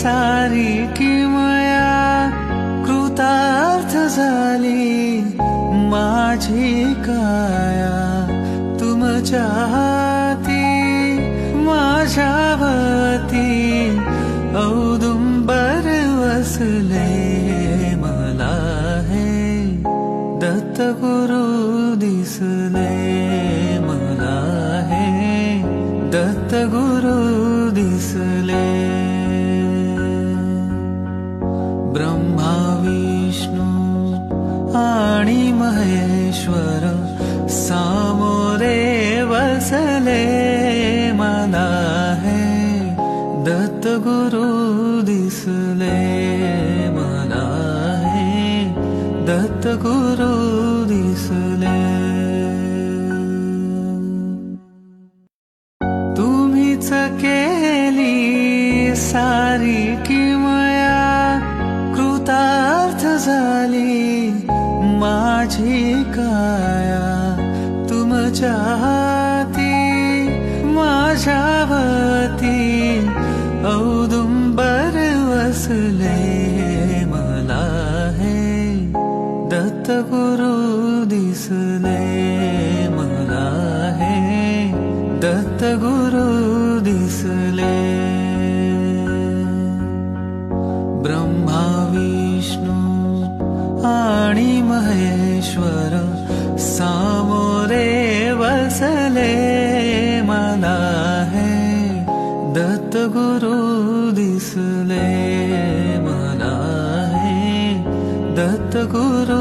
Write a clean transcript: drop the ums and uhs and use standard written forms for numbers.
सारी किमया कृतार्थ झाली माझी काया तुमच्या हाती माझ्यावती औदुंबर वसले मला हे दत्तगुरु दिसले मला हे दत्तगुरु दिसले ब्रह्मा विष्णू आणि महेश्वर सामोरे बसले मला हे दत्तगुरु दिसले मला हे दत्तगुरु दिसले तुम्हीच केली सारी किमया कृतार्थ झाली माझी काया तुमच्या हाती माझ्यावती औदुंबर वसले मला हे दत्तगुरु दिसले मला हे दत्तगुरु दिसले ब्रह्मा विष्णू आणि महेश्वर सामोरे बसले मला हे दत्तगुरु दिसले मला हे दत्तगुरु